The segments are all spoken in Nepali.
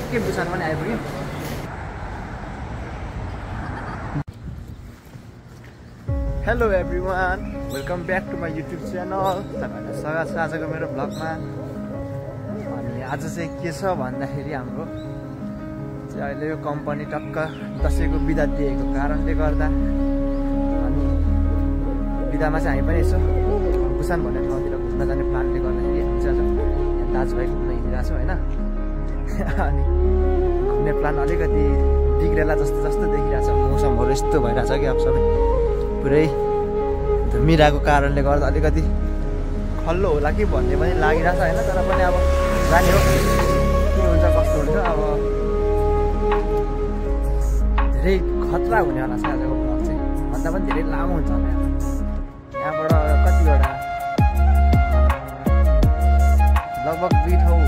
के बुसान पनि आइपुग्यो। Hello everyone, welcome back to my YouTube channel. तपाईँहरूलाई स्वागत छ आजको मेरो भ्लगमा। अनि आज चाहिँ के छ भन्दाखेरि हाम्रो चाहिँ अहिले यो कम्पनी टक्क दसैँको बिदा दिएको कारणले गर्दा अनि बिदामा चाहिँ हामी पनि यसो बुसान भन्ने ठाउँतिर घुम्न जाने प्लानले गर्दाखेरि हामी चाहिँ आज यहाँ दाजुभाइ घुम्न हिँडिरहेको छौँ होइन। अनि घुम्ने प्लान अलिकति बिग्रेला जस्तो देखिरहेको छ। मौसमहरू यस्तो भइरहेछ कि अब सबै पुरै धुमिरहेको कारणले गर्दा अलिकति खल्लो होला कि भन्ने पनि लागिरहेछ होइन। तर पनि अब जाने हो, के हुन्छ कस्तो हुन्छ। अब धेरै खतरा हुनेवाला छ आजको ब्लग चाहिँ, भन्दा पनि धेरै लामो हुन्छ होला। यहाँबाट कतिवटा लगभग दुई ठाउँ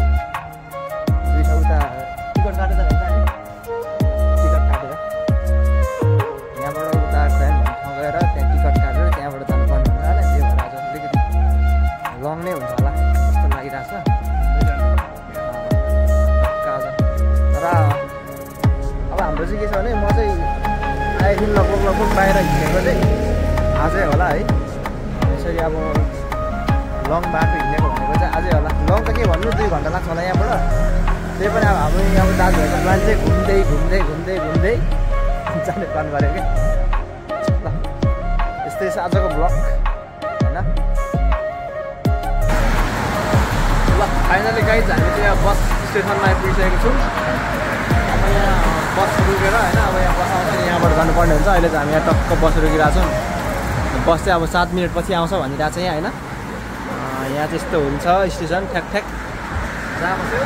त टिकट काटेर टिकट काटेर यहाँबाट उता ट्रेन भन्ने ठाउँ गएर त्यहाँ टिकट काटेर त्यहाँबाट जानुपर्ने हुन्छ होला। त्यही भएर आज अलिकति लङ नै हुन्छ होला जस्तो लागिरहेछ। तर अब हाम्रो चाहिँ के छ भने म चाहिँ आएदेखि लगभग बाहिर हिँडेको चाहिँ आजै होला है। यसरी अब लङ बाटो हिँडेको भनेको चाहिँ आजै होला। लङ त के भन्नु 2 घन्टा लाग्छ होला यहाँबाट। त्यही पनि अब हाम्रो अब दाजुभाइको प्लान चाहिँ घुम्दै जाने प्लान गरेको कि ल। यस्तै छ आजको ब्लग होइन। ल फाइनली गाइज हामी चाहिँ यहाँ बस स्टेसनमा आइपुगिसकेको छौँ। अब यहाँ बस रोकेर होइन, अब यहाँ बस आउँछ यहाँबाट जानुपर्ने हुन्छ। अहिले चाहिँ हामी यहाँ टक्क बस रोकिरहेको छौँ। बस चाहिँ अब 7 मिनट पछि आउँछ भनिरहेको छ यहाँ होइन। यहाँ चाहिँ यस्तो हुन्छ स्टेसन ठ्याक जहाँ बस्यो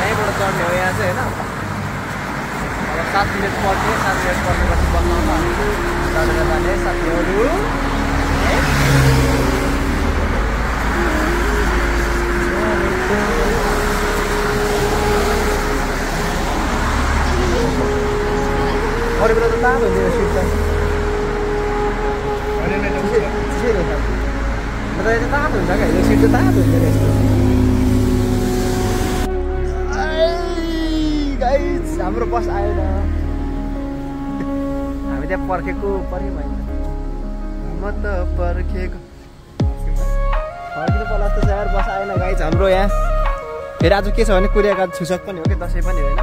यहीँबाट चढ्ने हो यहाँ चाहिँ होइन। अब 7 मिनट पर्ने 7 मिनट पर्नेपछि बस आउँछ। हामी चढेर जाने साथीहरू। अरू बेला त तातो हुन्छ यो सिट त। मतलब यो तातो हुन्छ क्या, यो सिट त तातो हुन्छ नि यस्तो। गाइस हाम्रो बस आएन, हामी त्यहाँ पर्खेको होइन। म त पर्खेको फर्किनु पर्ला जस्तो छ यार, बस आएन गाइस हाम्रो यहाँ। फेरि आज के छ भने कोरियाको छुसक पनि हो कि दसैँ पनि होइन।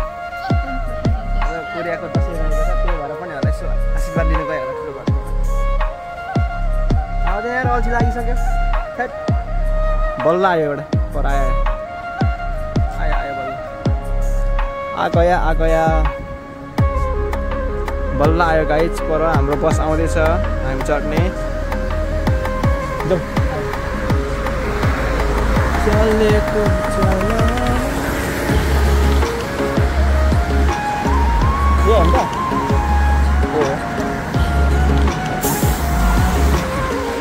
कोरियाको दसैँ रहेको छ, त्यही भएर पनि होला यसो आशीर्वाद लिनु गयो होला ठुलो घरमा। अब चाहिँ यार अल्छी लागिसक्यो। खै बल्ल आयो एउटा पर आयो बल्ल आयो बल्ल आयो गाइज पर हाम्रो बस आउँदैछ। हामी चढ्ने चलेको हो अन्त हो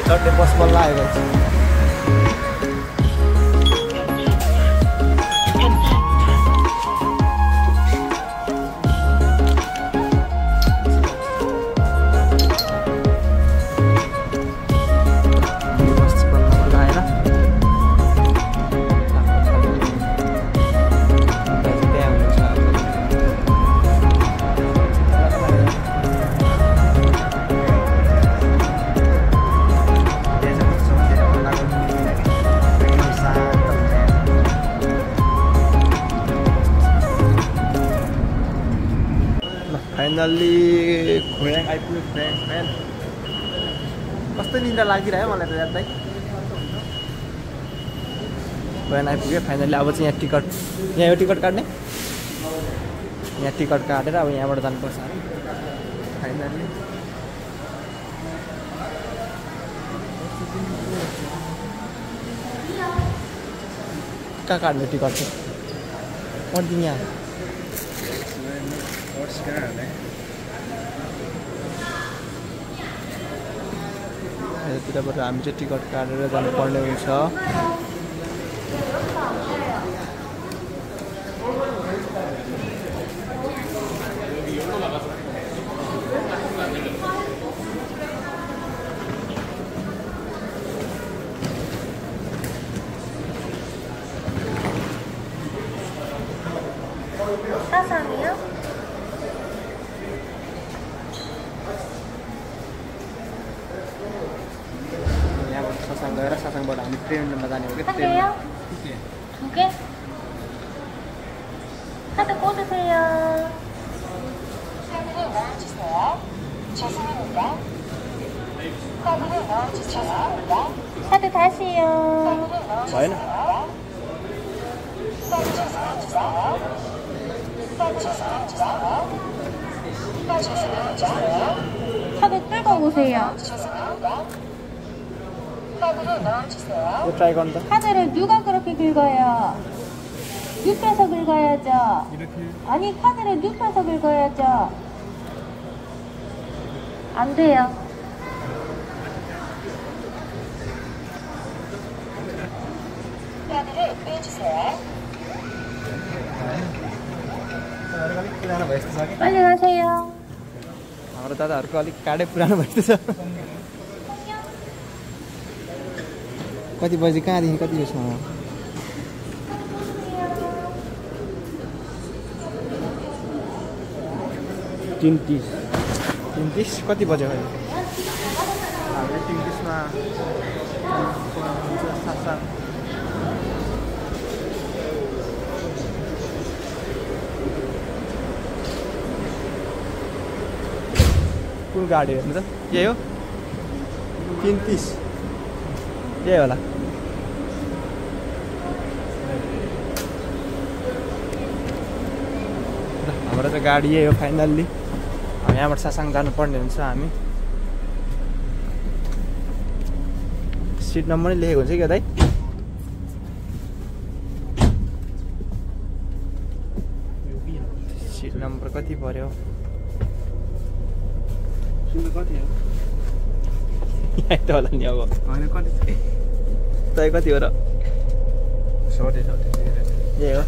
चढ्ने बस बल्ल आयो गाइज। फाइनल्ली खोयाङ आइपुग्यो फ्रेन्ड्स म्यान। कस्तो निन्द्रा लागिरह्यो मलाई त याद। खोयाङ आइपुग्यो फाइनल्ली। अब चाहिँ यहाँ टिकट, यहाँ यो टिकट काट्ने, यहाँ टिकट काटेर अब यहाँबाट जानुपर्छ फाइनल्ली। कहाँ काट्ने टिकट चाहिँ पर्दैन यहाँ यतातिरबाट हामी चाहिँ टिकट काटेर जानुपर्ने हुन्छ। 사상이요? यहाँबाट सासाङ गएर सासाङबाट हामी ट्रेनमा जाने हो कि 한 개요? 두 개? 카드 꽂으세요. 카드를 넣어주세요. 죄송합니다. 카드를 넣어주세요. 카드 다시요. भएन 카드 긁어보세요. यो ट्राई गर्नु त 카드를 누가 그렇게 긁어요? 눕혀서 긁어야죠. 아니 카드를 눕혀서 긁어야죠. 안 돼요. 카드를 빼주세요. अलिक पुरानो भएजस्तो छ कि 빨리 가세요. हाम्रो दादाहरूको अलिक कार्डै पुरानो भएजस्तो छ कति बजी कहाँदेखि कति बजीसम्म 3:30 कति बज्यो अहिले हामीले 3:30 मा सासाङ कुन गाडी हेर्नु त यही हो 3:30 यही होला हाम्रो त गाडी यही हो फाइनल्ली यहाँबाट सासाङ जानुपर्ने हुन्छ हामी सिट नम्बर नै लेखेको हुन्छ क्या दाइ सिट नम्बर कति पर्यो यहाँ त होला नि अब तै कति हो र यही हो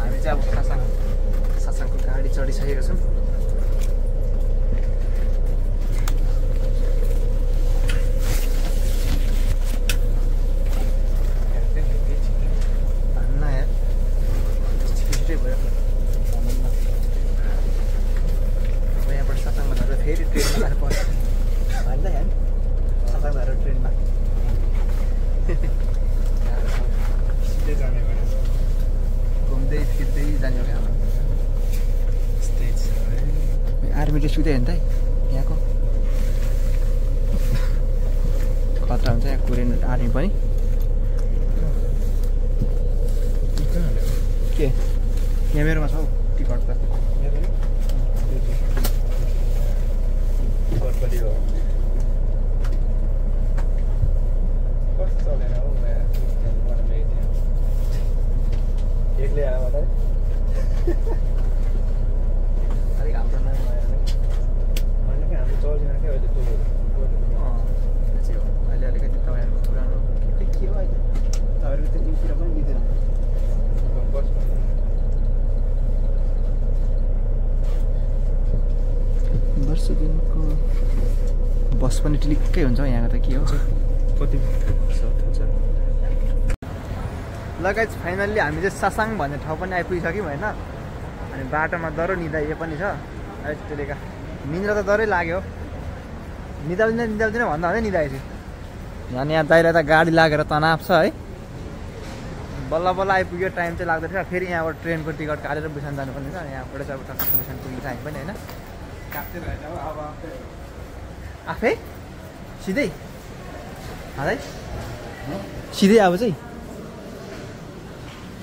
हामी चाहिँ अब सासाङको गाडी चढिसकेको छौँ फेरि ट्रेनमा जानु पर्छ भन्दा यहाँ सासाङ भएर ट्रेनमा घुम्दै फिर्दै जाने हो हाम्रो आर्मी ड्रेस सुत्यो नि त यहाँको खतरा हुन्छ यहाँ कोरियन आर्मी पनि के यहाँ मेरोमा छ हौ टिकट त एक्लै आयो होला अलिक हाम्रो नाम भयो भने हाम्रो चल्दैन क्या अहिले अहिले अलिकति तपाईँहरूको पुरानो के हो अहिले तपाईँहरूको त्यो न्युतिर पनि लिँदैन वर्ष दिनको बस पनि टिलिक्कै हुन्छ यहाँको त के हो कति लगायत फाइनल्ली हामी चाहिँ सासाङ भन्ने ठाउँ पनि आइपुगिसक्यौँ होइन अनि बाटोमा डह्रो निदाइए पनि छ अहिले त्यसले निन्द्रा त डह्रै लाग्यो निदाउँदैन भन्दा भन्दै निदाएछु झन् यहाँ दाइलाई त गाडी लागेर तनाव छ है बल्ल बल्ल आइपुग्यो टाइम चाहिँ लाग्दै थियो फेरि यहाँबाट ट्रेनको टिकट काटेर बुसान जानुपर्ने छ यहाँबाट चाहिँ अब टक्क बुसान पुग्ने टाइम पनि होइन आफै सिधै है सिधै अब चाहिँ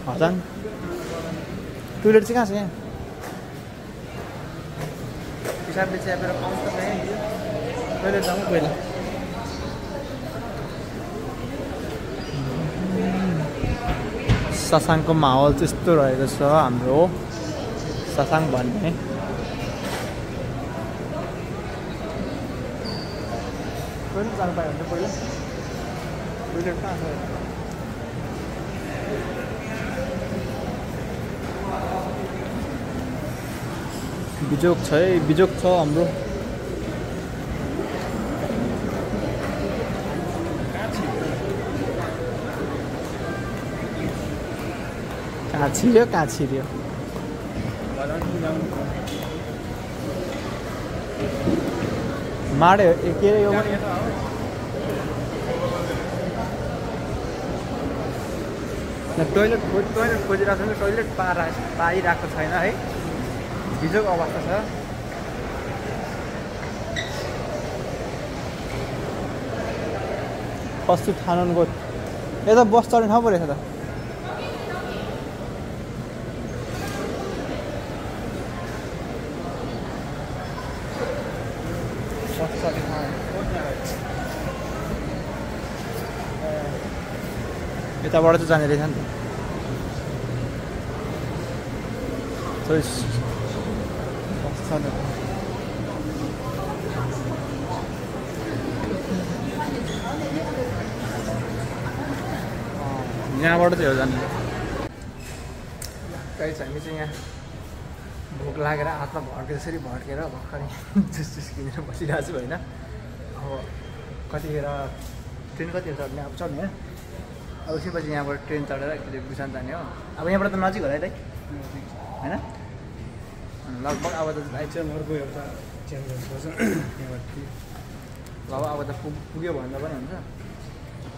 हजाङ टोइलेट चाहिँ कहाँ छ यहाँ पिसाबले च्यापेर पाउँछ त टोइलेट जाउँ पहिला सासाङको माहौल चाहिँ यस्तो रहेको छ हाम्रो सासाङ भन्ने टोइलेट जानु पायो भने पहिला टोइलेट कहाँ छ बिजोक छ है बिजोक छ हाम्रो कहाँ छिर्यो माडे के अरे यो टोइलेट खोजिरहेको छ टोइलेट पाइरहेको छैन है बिजोको अवस्था छ कस्तो थानुनको यता बस चढ्ने ठाउँ पो रहेछ त यताबाट चाहिँ जाने रहेछ नि त यहाँबाट चाहिँ हो जाने कहीँ चाहिँ हामी चाहिँ यहाँ भोक लागेर हातमा भड्के त्यसरी भड्केर भर्खरै जुस किनेर बसिरहेको छु होइन अब कतिखेर ट्रेन कतिखेर चढ्ने अब चढ्ने अब उसैपछि यहाँबाट ट्रेन चढेर बुसान जाने हो अब यहाँबाट त नजिक होला है दाइ होइन लगभग अब त अर्को एउटा चेन्ज गर्नुपर्छ अब अब त पुग्यो भन्दा पनि हुन्छ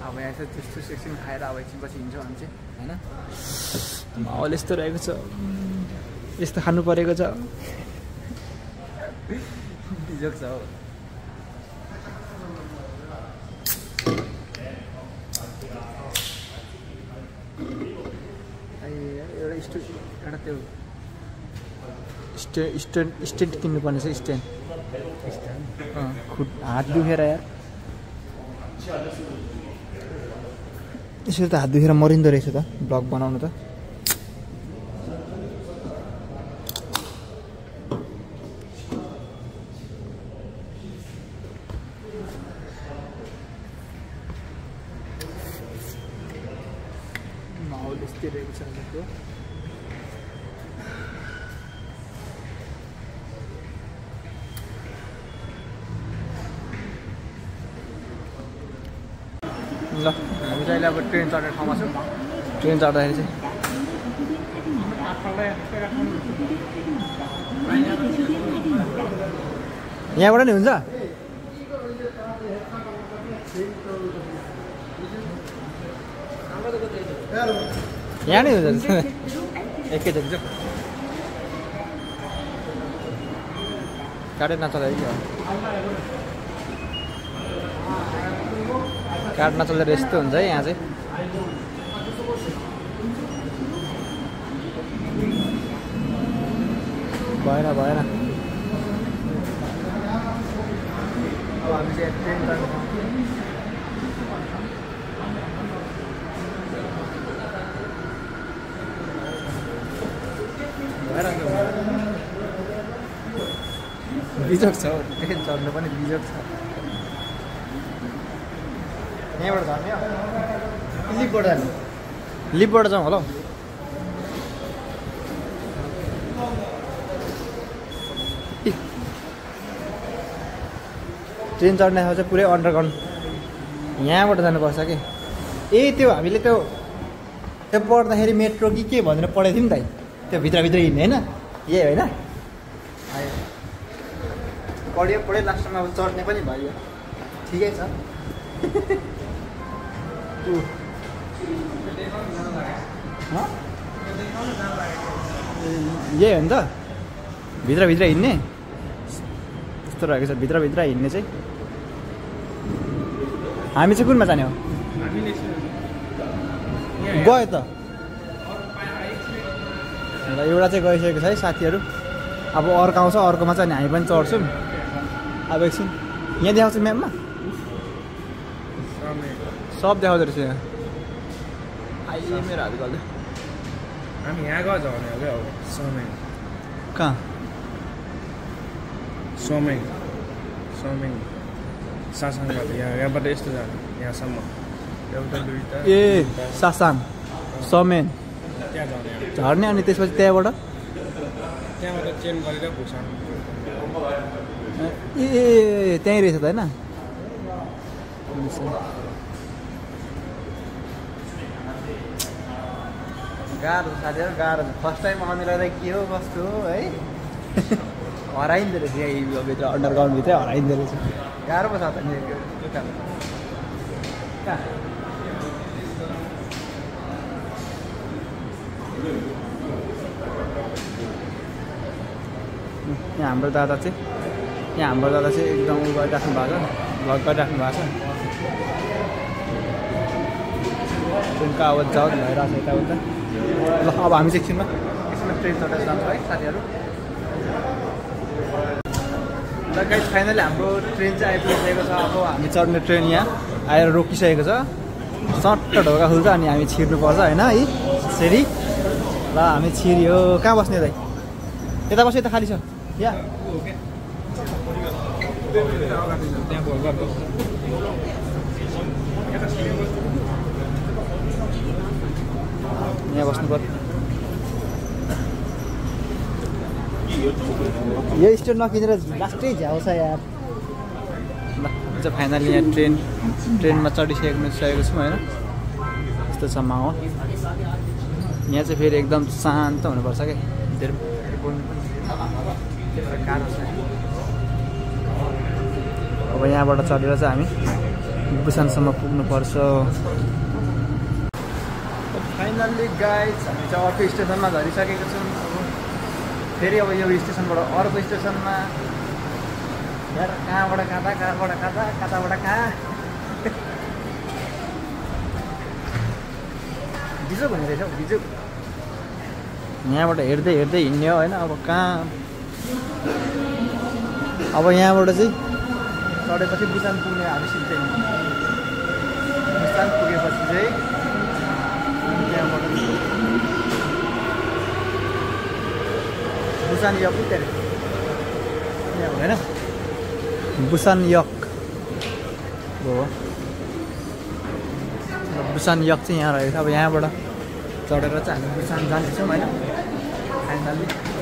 अब यहाँ चाहिँ त्यस्तो एकछिन खाएर अब एकछिन पछि हिँड्छ भने चाहिँ होइन माहौल यस्तो रहेको छ यस्तो खानु परेको छ बिजोक छ हौ एउटा त्यो स्ट्यान्ड किन्नुपर्ने छ स्ट्यान्ड हात दुखेर यार यसरी त हात दुखेर मरिँदो रहेछ त ब्लग बनाउनु त माहौल यस्तै रहेको छ हामीको ल हामी चाहिँ अब ट्रेन चढ्ने ठाउँमा छौँ ट्रेन चढ्दाखेरि चाहिँ यहाँबाट नि हुन्छ यहाँ नै हुन्छ एकैचोटि चाहिँ काटेर नचलाइ काट नचल्दा यस्तो हुन्छ है यहाँ चाहिँ भएन अब हामी चाहिँ ट्रेन बिजोक छ ट्रेन चढ्नु पनि बिजोक छ यहाँबाट झर्ने हो लिपबाट जाने लिपबाट जाउँ होला ट्रेन चढ्ने ठाउँ चाहिँ पुरै अन्डरग्राउन्ड यहाँबाट जानुपर्छ कि त्यो हामीले त्यो पढ्दाखेरि मेट्रो कि के भनेर पढाएको थियौँ नि त त्यो भित्रभित्र हिँड्ने होइन यही होइन पढ्यो लास्टमा अब चढ्ने पनि भयो ठिकै छ यही हो नि त भित्रभित्र हिँड्ने यस्तो रहेको छ भित्रभित्र हिँड्ने चाहिँ हामी चाहिँ कुनमा जाने हो गयो त एउटा चाहिँ गइसकेको छ है साथीहरू अब अर्को आउँछ अर्कोमा चाहिँ हामी पनि चढ्छौँ अब एकछिन यहाँ देखाउँछु म्यापमा सब देखाउँदो रहेछ यहाँ आइए मेरो हात गल्दै हामी यहाँ गयो झर्ने हो क्या समय कहाँ समय सासाङबाट यहाँबाट यस्तो जाने यहाँसम्म एउटा दुईवटा ए सासाङ समेन त्यहाँ झर्ने झर्ने अनि त्यसपछि त्यहाँबाट चेन्ज गरेर भुसान ए त्यहीँ रहेछ त होइन गाह्रो साथीहरू गाह्रो छ फर्स्ट टाइम आउने लाग्दा के हो कस्तो हो है हराइँदो रहेछ यही भित्र अन्डरग्राउन्डभित्रै हराइँदो रहेछ गाह्रो पो छ त नि कहाँ यहाँ हाम्रो दादा चाहिँ एकदम उ गरिराख्नु भएको छ भ्लग गरिराख्नु भएको छ ट्रेनको आवाज जाओ भइरहेको छ यताउता ल अब हामी चाहिँ एकछिनमा ट्रेन चढेर जान्छौँ है साथीहरू ल गाइस फाइनली हाम्रो ट्रेन चाहिँ आइपुगिसकेको छ अब हामी चढ्ने ट्रेन यहाँ आएर रोकिसकेको छ सट्ट ढोका खुल्छ अनि हामी छिर्नुपर्छ होइन है फेरि ल हामी छिर्यो कहाँ बस्ने दाइ यता बस्यो यता खाली छ यहाँ यहाँ बस्नु पर्यो यो स्टेट नकिनेर लास्टै झ्याउँछ यार ल चाहिँ फाइनली यहाँ ट्रेनमा चढिसकेको छौँ होइन यस्तो छ माहौल यहाँ चाहिँ फेरि एकदम शान्त हुनुपर्छ क्या धेरै गाह्रो छ अब यहाँबाट चढेर चाहिँ हामी बुसानसम्म पुग्नुपर्छ फाइनल्ली गाइज हामी चाहिँ अर्को स्टेसनमा झरिसकेको छौँ फेरि अब यो स्टेसनबाट अर्को स्टेसनमा यार कहाँबाट कहाँ बिजोक हुने रहेछ हौ बिजोक यहाँबाट हेर्दै हिँड्ने हो होइन अब कहाँ अब यहाँबाट चाहिँ चढेपछि बुसान पुग्ने हामी सिधै बुसान पुगेपछि चाहिँ त्यहाँबाट बुसान यक यहाँ होइन बुसान यक हो बुसान यक चाहिँ यहाँ रहेको छ अब यहाँबाट चढेर चाहिँ हामी बुसान जान्छौँ होइन फाइनल्ली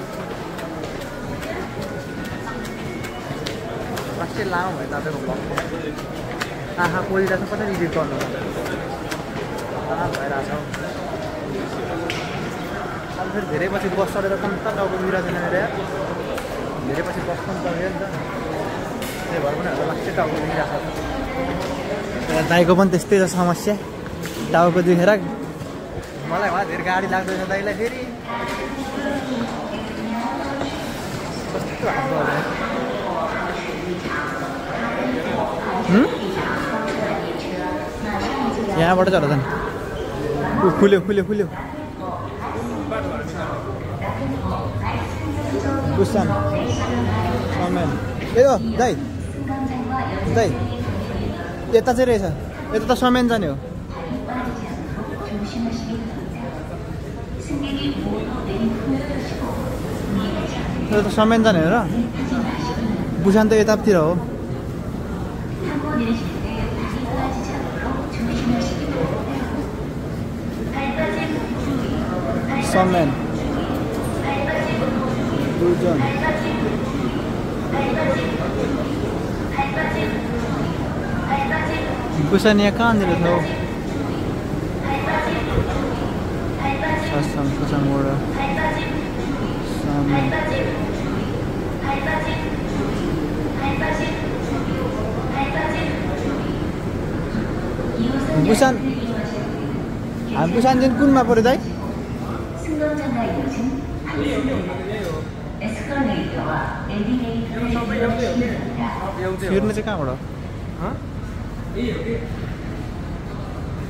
लास्टै लामो भयो तपाईँको भ्लगको आँखा पोलिरहेको छ कसरी एडिट गर्नु भइरहेछ अब फेरि धेरै पछि बस चढेर पनि त टाउको बिग्रा छैन मेरो यार धेरै पछि बस पनि चढ्यो नि त त्यही भएर पनि लास्टै टाउको बिग्रिरहेको छ दाइको पनि त्यस्तै छ समस्या टाउको दुखेर मलाई उहाँ धेरै गाडी लाग्दैन दाइलाई फेरि कस्तो हाम्रो यहाँबाट चढ त नि खुल्यो बुसान समेन ए दाइ यता चाहिँ रहेछ यता त समेन जाने हो यता त समेन जाने हो र बुसान त यतातिर हो समेन बुझन बुसान यहाँ कहाँनिर छ हौ बुसानबाट समेन बुसान हामी बुसानदेखि कुनमा पऱ्यो दाइ फिर्ने चाहिँ कहाँबाट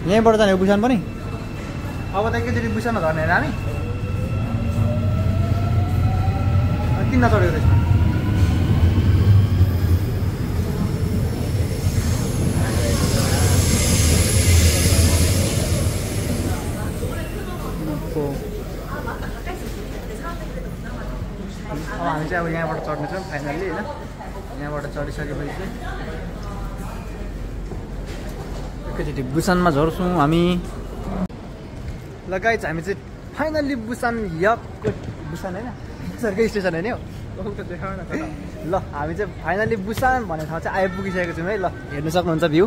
यहीँबाट जाने हो बुसान पनि अब त एकैचोटि बुसानमा झर्ने होइन हामी किन नचढेको त्यसमा अब हामी चाहिँ अब यहाँबाट चढ्नेछौँ फाइनल्ली होइन यहाँबाट चढिसकेपछि चाहिँ एकैचोटि बुसानमा झर्छौँ हामी लगाइछ हामी चाहिँ फाइनल्ली बुसान यकको बुसान होइन सरकै स्टेसन होइन ल हामी चाहिँ फाइनल्ली बुसान भन्ने ठाउँ चाहिँ आइपुगिसकेको छौँ है ल हेर्नु सक्नुहुन्छ भ्यू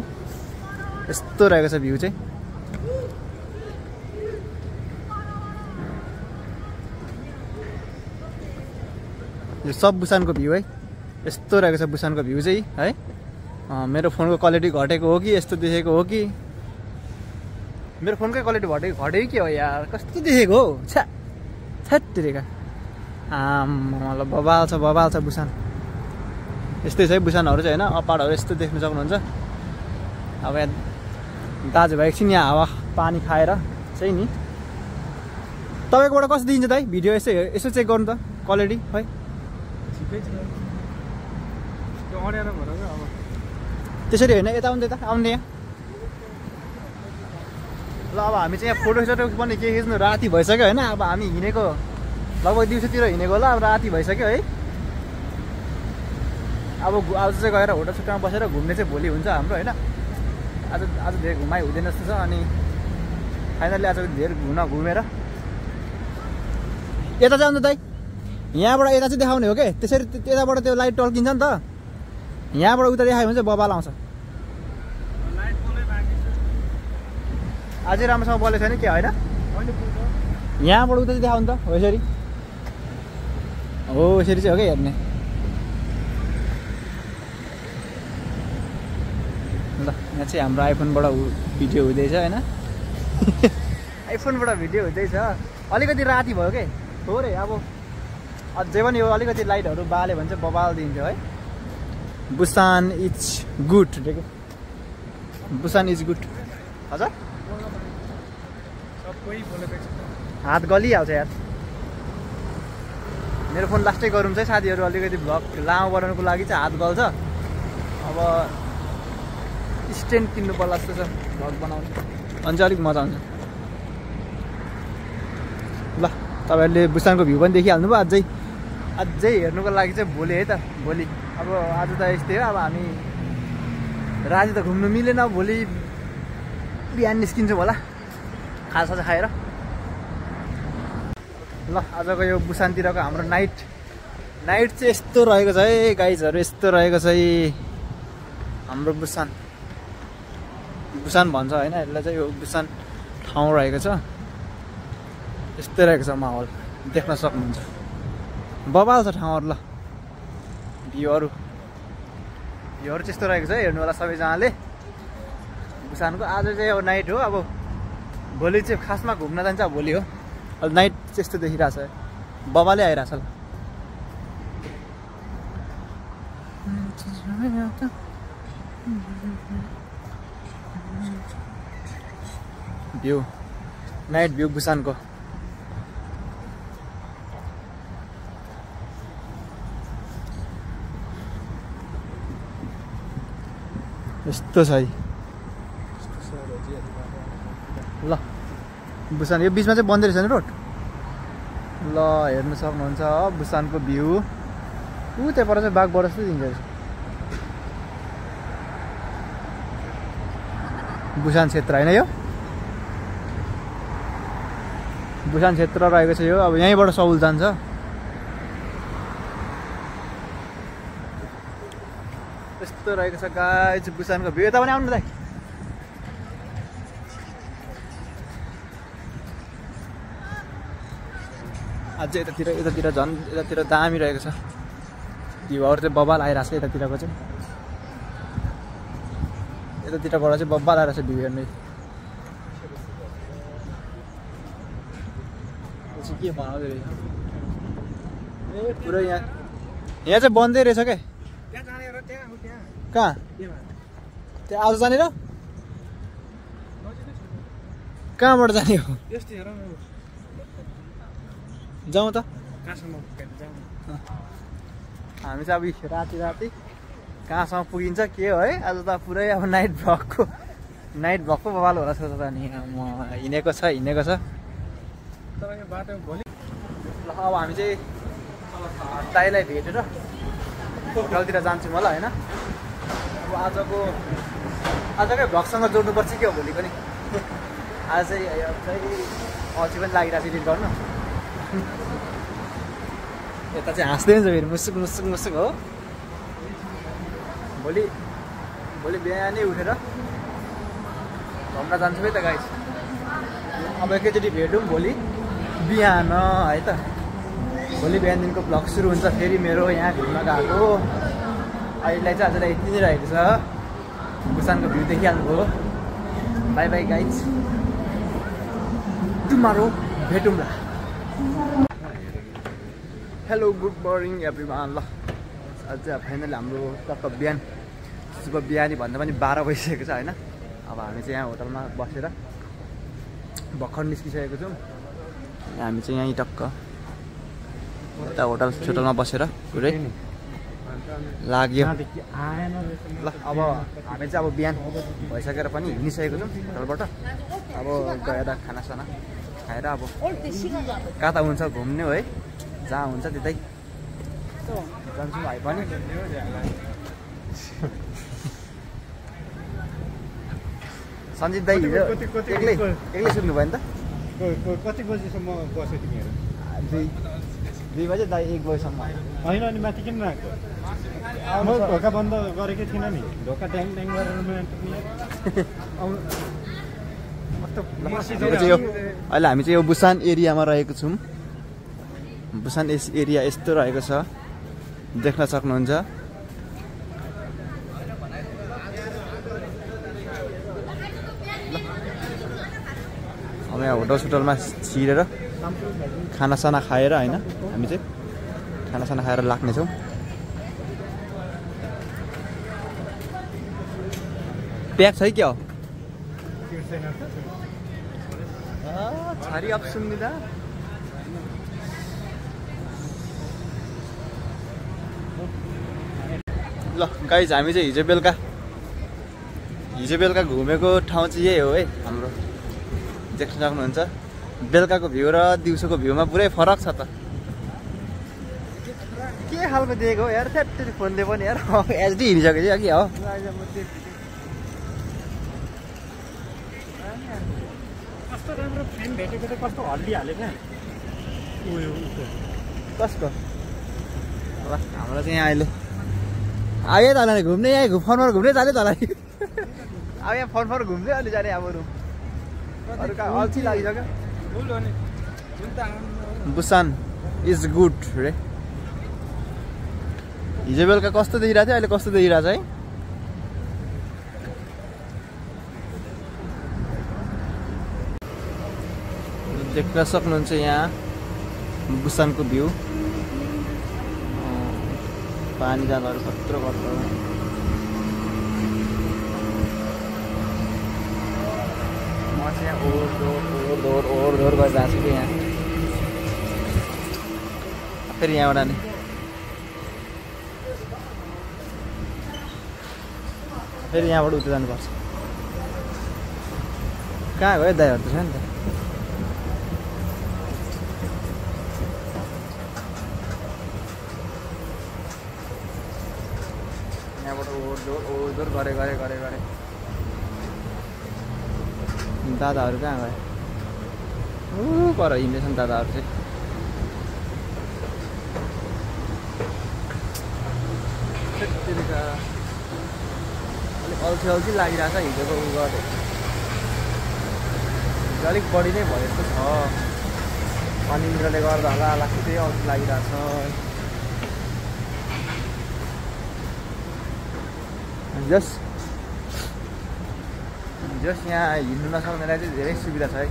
यस्तो रहेको छ भ्यू चाहिँ यो सब बुसानको भ्यू है। यस्तो रहेको छ बुसानको भ्यू चाहिँ है। मेरो फोनको क्वालिटी घटेको हो कि यस्तो देखेको हो कि मेरो फोनकै क्वालिटी घटेको के हो यार, कस्तो देखेको हो छ्या छ्यात्तिरेका। मतलब बबाल छ बुसान। यस्तै छ है बुसानहरू चाहिँ होइन। अपाडहरू यस्तो देख्न सक्नुहुन्छ। अब यहाँ दाजुभाइ एकछिन यहाँ हावा पानी खाएर चाहिँ नि तपाईँकोबाट कस्तो दिन्छ त है भिडियो यसो चेक गर्नु त क्वालिटी है। ठिकै छ त्यो अड्याएर भएर अब त्यसरी होइन यता आउने त आउने यहाँ। ल अब हामी चाहिँ यहाँ फोटो पनि के खिच्नु राति भइसक्यो होइन। अब हामी हिँडेको लगभग दिउँसोतिर हिँडेको होला। अब राति भइसक्यो है। अब आज चाहिँ गएर होटल सुटमा बसेर घुम्ने चाहिँ भोलि हुन्छ हाम्रो होइन। आज धेरै घुमाइ हुँदैन जस्तो छ। अनि फाइनली आज धेरै घुमेर यता चाहिँ आउनु दाइ। यहाँबाट यता चाहिँ देखाउने हो कि त्यसरी यताबाट त्यो लाइट टल्किन्छ नि त। यहाँबाट उता देखायो भने चाहिँ बबाल आउँछ। अझै राम्रोसँग बोलेको छैन के होइन। यहाँबाट उता चाहिँ देखाउनु त हो यसरी। हो यसरी चाहिँ हो क्या हेर्ने। ल यहाँ चाहिँ हाम्रो आइफोनबाट भिडियो हुँदैछ होइन। आइफोनबाट भिडियो हुँदैछ। अलिकति राति भयो कि थोरै। अब अझै पनि यो अलिकति लाइटहरू बाल्यो भने चाहिँ बबाल दिन्थ्यो है। बुसान इज गुड देख्यो। Busan is good. हजुर सबै बोलेको छ। हात गलिहाल्छ यार। मेरो फोन लास्टै गरौँ चाहिँ साथीहरू। अलिकति भ्लग लामो बनाउनुको लागि चाहिँ हात गल्छ। अब स्ट्यान्ड किन्नु पर्ला जस्तो छ भ्लग बनाउनु। अनि चाहिँ अलिक मजा आउँछ। ल तपाईँहरूले बुसानको भ्यू पनि देखिहाल्नु भयो। अझै हेर्नुको लागि चाहिँ भोलि है त। भोलि अब आज त यस्तै हो। अब हामी राति त घुम्नु मिलेन। भोलि बिहान निस्किन्छौँ होला खाजा खाएर। ल आजको यो बुसानतिरको हाम्रो नाइट चाहिँ यस्तो रहेको छ है गाइजहरू। यस्तो रहेको छ है हाम्रो बुसान भन्छ होइन यसलाई चाहिँ। यो बुसान ठाउँ रहेको छ। यस्तै रहेको छ माहौल देख्न सक्नुहुन्छ। बबाल छ ठाउँहरू। ल भ्यूहरू चाहिँ यस्तो रहेको छ हेर्नु होला सबैजनाले बुसानको। आज चाहिँ अब नाइट हो। अब भोलि चाहिँ खासमा घुम्न जान्छ भोलि हो। अब नाइट चाहिँ यस्तो देखिरहेछ। बबाले आइरहेछ ल। भ्यू नाइट भ्यू बुसानको। यस्तो छ है। ल बुसान यो बिचमा चाहिँ बन्दै रहेछ नि रोड। ल हेर्नु सक्नुहुन्छ बुसानको भ्यू। त्यहाँ पर चाहिँ बाघ बरस दिन्छ रहेछ। बुसान क्षेत्र होइन यो। बुसान क्षेत्र रहेको छ यो। अब यहीँबाट सौल जान्छ। यस्तो रहेको छ गाइस बुसानको भ्यू। यता पनि आउनु दाइ। अझै यतातिर झन् यतातिर दामी रहेको छ भ्यूहरू चाहिँ। बबाल आइरहेको छ यतातिरको चाहिँ। यतातिरबाट चाहिँ बबाल आइरहेको छ भ्यू हेर्ने। के बनाउँदै रहेछ ए पुरै यहाँ चाहिँ बन्दै रहेछ क्या। कहाँ त्यहाँ आज जाने र कहाँबाट जाने हो। जाउँ त। हामी चाहिँ अब राति कहाँसम्म पुगिन्छ के हो है। आज त पुरै अब नाइट भ्लगको बबाल होला जस्तो त नि। म हिँडेको छ। ल अब हामी चाहिँ दाइलाई भेटेर होटलतिर जान्छौँ होला होइन। अब आजकै भ्लगसँग जोड्नुपर्छ के हो भोलि पनि। आज चाहिँ अल्छी पनि लागिरहेको छ एडिट गर्नु। यता चाहिँ हाँस्दै हुन्छ फेरि मुसुक हो। भोलि बिहानै उठेर घुम्न जान्छु है त गाइस। अब एकैचोटि भेटौँ भोलि बिहान है त। भोलि बिहानदेखिको ब्लग सुरु हुन्छ फेरि मेरो यहाँ घुम्न गएको। अहिलेलाई चाहिँ आजलाई यति नै रहेको छ। बुसानको भ्यू देखिहाल्नुभयो। बाई बाई गाइज, टुमारो भेटौँला। Hello good morning everyone. ल अझ फाइनली हाम्रो टक्क बिहान शुभ बिहानी भन्दा पनि 12 बजिसकेको छ होइन। अब हामी चाहिँ यहाँ होटलमा बसेर भर्खर निस्किसकेको छौँ। हामी चाहिँ यहीँ टक्क यता होटलमा बसेर पुरै लाग्यो। ल अब हामी चाहिँ अब बिहान भइसकेर पनि हिँडिसकेको छौँ होटलबाट। अब गएर खानासाना खाएर अब कता हुन्छ घुम्ने हो है, जहाँ हुन्छ त्यतै जान्छौँ भाइ पनि। सञ्जित दाइ हिजो एक्लै सुत्नुभयो नि त? कति बजीसम्म बस्यो तिमीहरू? 2 बजे दाइ 1 बजीसम्म होइन। अनि माथि किन आएको? म ढोका बन्द गरेकै थिइनँ नि, ढोका ट्याङ ट्याङ गरेर अहिले हामी चाहिँ यो बुसान एरियामा रहेको छौँ। बुसान एरिया यस्तो रहेको छ, देख्न सक्नुहुन्छ। अब यहाँ होटलमा छिरेर खानासाना खाएर होइन, हामी चाहिँ खानासाना खाएर लाग्नेछौँ। प्याक छ क्या हो? छारी अब सुन्दिदा ल गाइज, हामी चाहिँ हिजो बेलुका घुमेको ठाउँ चाहिँ यही हो है हाम्रो। देख्न सक्नुहुन्छ बेलुकाको भ्यू र दिउँसोको भ्यूमा पुरै फरक छ त। के खालको दिएको हो यार, थ्याट्टै फोनले पनि यार एचडी हिँडिसकेको थियो कि हो। कस्तो राम्रो फ्रेम भेटेको त, कस्तो हल्लिहाल्यो क्या कसको? ल हाम्रो चाहिँ यहाँ अहिले आयो तल घुम्ने, यहाँ फर्मर घुम्ने जाने तल। अब यहाँ फर्मर घुम्दै अलि जाने अब रुम अरू कहाँ अल्छी लागिसक्यो। बुसान इज गुड रे। हिजो बेलुका कस्तो देखिरहेको थियो, अहिले कस्तो देखिरहेको छ है। देख्न सक्नुहुन्छ यहाँ बुसानको भ्यू, पानी जाँदाहरू कत्रो कत्रो। म चाहिँ यहाँ ओहोर दोहोर गरिरहेको छु कि यहाँ। फेरि यहाँबाट नि फेरि यहाँबाट उता जानुपर्छ। कहाँ गयो दाइहरू त छ नि त। यहाँबाट ओहोर गरे दादाहरू कहाँ गए? पर हिँड्दैछन् दादाहरू चाहिँ। अलिक अल्छी लागिरहेछ हिजोको उ गरे। हिजो अलिक बढी नै भयो जस्तो छ। अनिन्द्रले गर्दा होला लास्टै त्यही अल्छी लागिरहेछ। जस यहाँ हिँड्नु नसक्नेलाई चाहिँ धेरै सुविधा छ है।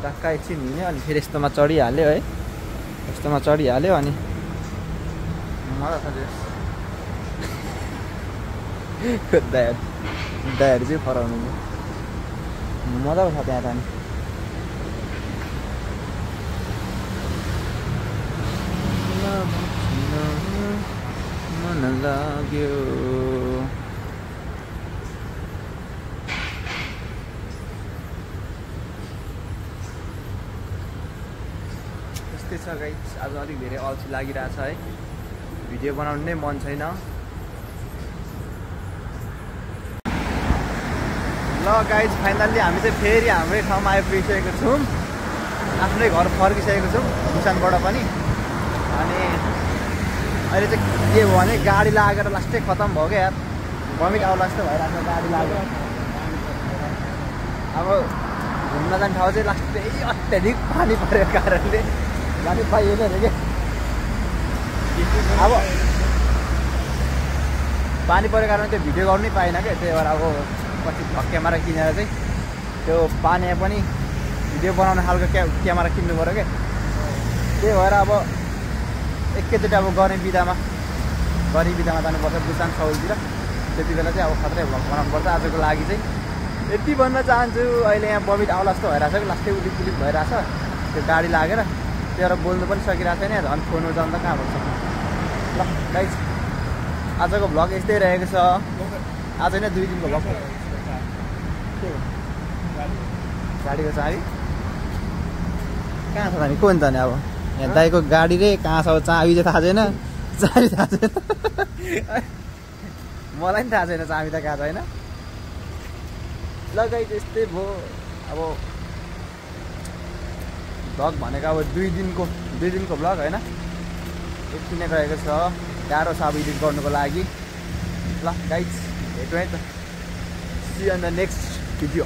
टक्क एकछिन हिँड्यो अनि फेरि यस्तोमा चढिहाल्यो है, यस्तोमा चढिहाल्यो अनि मजा छ। दायाहरू चाहिँ फराउनु मजा छ त्यहाँ त। मन लाग्यो त्यस्तै छ गाइस। आज अलिक धेरै अल्छी लागिरहेछ है, भिडियो बनाउनु नै मन छैन। ल गाइज, फाइनल्ली हामी चाहिँ फेरि हाम्रै ठाउँमा आइपुगिसकेको छौँ। आफ्नै घर फर्किसकेको छौँ बुसानबाट पनि। अनि अहिले चाहिँ के भयो भने गाडी लागेर लास्टै खतम भयो क्या यार। बमिट आउला जस्तो भइरहेको छ गाडी लागेर। अब घुम्न जाने ठाउँ चाहिँ लास्टै अत्याधिक पानी परेको कारणले जानु पाइएन अरे क्या। अब पानी परेको कारण त्यो भिडियो गर्नै पाइनँ क्या, त्यही भएर अब पछि क्यामेरा किनेर चाहिँ त्यो पानीमा पनि भिडियो बनाउने खालको क्यामेरा किन्नु पऱ्यो क्या। त्यही भएर अब एकैचोटि अब गर्ने बिदामा जानुपर्छ बुसान सौलतिर, त्यति बेला चाहिँ अब खत्रै भ्लग बनाउनुपर्छ। आजको लागि चाहिँ यति भन्न चाहन्छु। अहिले यहाँ बबिट आउला जस्तो भइरहेछ कि लास्टै उलिक भइरहेछ त्यो गाडी लागेर, त्यही भएर बोल्नु पनि सकिरहेको छैन। झन् फोन उठाउनु त कहाँ भन्छ। ल गाइज आजको भ्लग यस्तै रहेको छ। आज नै 2 दिनको भ्लग। गाडीको चाबी कहाँ छ त नि, को नि त नि अब यहाँ दाइको गाडी रे कहाँ छ चाबी चाहिँ थाहा छैन, चाबी थाहा छैन। मलाई पनि थाहा छैन चाबी त कहाँ छैन। ल गाइज यस्तै भयो अब भ्लग भनेको अब 2 दिनको भ्लग होइन, यति नै रहेको छ। गाह्रो छ अब एडिट गर्नुको लागि। ल गाइज भेटौँ है त, see you in the next video.